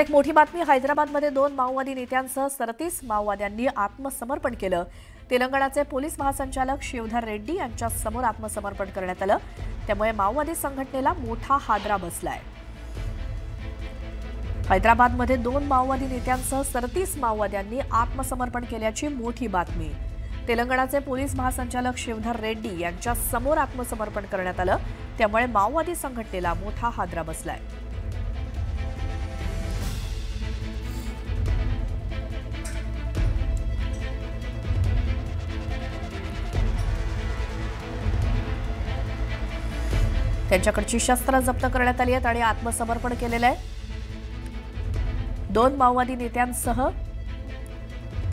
तर एक मोठी बातमी, हैदराबादमध्ये 2 माओवादी नेत्यांसह 37 माओवाद्यांनी आत्मसमर्पण केलं। तेलंगणाचे पोलीस महासंचालक शिवधर रेड्डी यांच्या समोर आत्मसमर्पण करण्यात आलं। त्यामुळे माओवादी संघटनेला मोठा हादरा बसलाय। हैदराबादमध्ये 2 माओवादी नेत्यांसह 37 माओवाद्यांनी आत्मसमर्पण केल्याची मोठी बातमी। तेलंगणाचे पोलीस महासंचालक शिवधर रेड्डी यांच्या समोर आत्मसमर्पण करण्यात आलं। त्यामुळे माओवादी संघटनेला मोठा हादरा बसलाय। त्यांच्याकडची शस्त्र जप्त करण्यात आली आहेत आणि आत्मसमर्पण केलेलं आहे। 2 माओवादी नेत्यांसह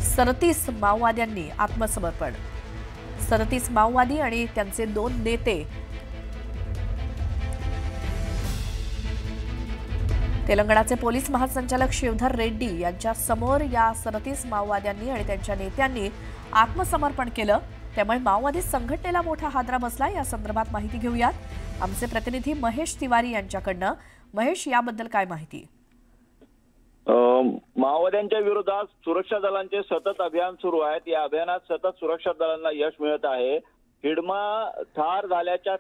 37 माओवाद्यांनी आत्मसमर्पण। 37 माओवादी आणि त्यांचे 2 नेते तेलंगणाचे पोलीस महासंचालक शिवधर रेड्डी यांच्या समोर या 37 माओवाद्यांनी आणि त्यांच्या नेत्यांनी आत्मसमर्पण केलं। त्यामुळे माओवादी संघटनेला मोठा हादरा बसला। या संदर्भात माहिती घेऊयात आमचे प्रतिनिधी महेश तिवारी यांच्याकडनं। महेश, याबद्दल काय माहिती? माओवाद्यांच्या विरोधात सुरक्षा दलांचे सतत अभियान सुरू आहेत। या अभियानात सतत सुरक्षा दलांना यश मिळत आहे। हिडमा ठार झाल्याच्या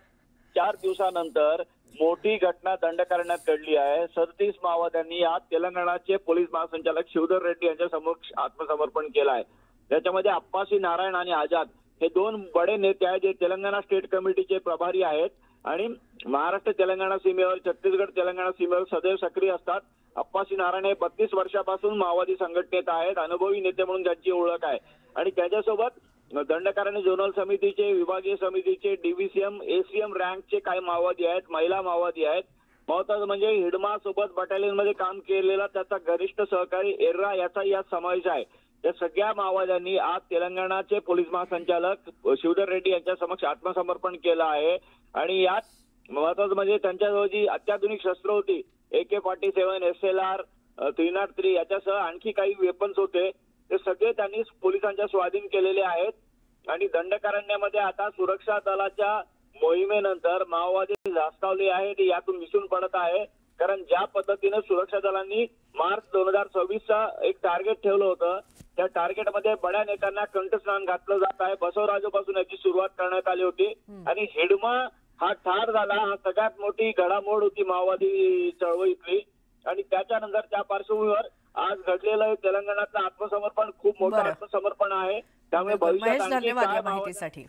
4 दिवसानंतर मोठी घटना दंडकारण्यात घडली आहे। 37 माओवाद्यांनी आज तेलंगणाचे पोलीस महासंचालक शिवधर रेड्डी यांच्या समोर आत्मसमर्पण केलं आहे। त्याच्यामध्ये अप्पासी नारायण आणि आझाद हे 2 बडे नेते आहेत, जे तेलंगणा स्टेट कमिटीचे प्रभारी आहेत आणि महाराष्ट्र तेलंगणा सीमेवर, छत्तीसगड तेलंगणा सीमेवर सदैव सक्रिय असतात। अप्पासी नारायण हे 32 वर्षापासून माओवादी संघटनेत आहेत। अनुभवी नेते म्हणून त्यांची ओळख आहे आणि त्याच्यासोबत दंडकारण्य झोनल समितीचे, विभागीय समितीचे, डीव्हीसीएम, एसीएम रँकचे काही माओवादी आहेत, महिला माओवादी आहेत। महत्त्वाचं म्हणजे हिडमा सोबत बटालियनमध्ये काम केलेला त्याचा घनिष्ठ सहकारी एर्रा याचा यात समावेश आहे। या सगळ्या माओवाद्यांनी आज तेलंगणाचे पोलीस महासंचालक शिवधर रेड्डी यांच्या समक्ष आत्मसमर्पण केलं आहे आणि यात महत्त्वाचं म्हणजे त्यांच्याजवळ जी अत्याधुनिक शस्त्र होती, AK-47, SLR, 303 याच्यासह आणखी काही वेपन्स होते, ते सगळे त्यांनी पोलिसांच्या स्वाधीन केलेले आहेत। आणि दंडकारण्यामध्ये आता सुरक्षा दलाच्या मोहिमेनंतर माओवादी धास्तावले आहेत, यातून दिसून पडत आहे। कारण ज्या पद्धतीने सुरक्षा दलांनी मार्च 2026चा एक टार्गेट ठेवलं होतं, त्या टार्गेटमध्ये बड्या नेत्यांना कंठस्नान घातलं जात आहे। बसवराजपासून याची सुरुवात करण्यात आली होती आणि हिडमा हा ठार झाला, हा सगळ्यात मोठी घडामोड होती माओवादी चळवळीतली। आणि त्याच्यानंतर त्या पार्श्वभूमीवर आज घडलेलं तेलंगणातलं आत्मसमर्पण खूप मोठं आत्मसमर्पण आहे। त्यामुळे भविष्यात धन्यवाद या माहितीसाठी।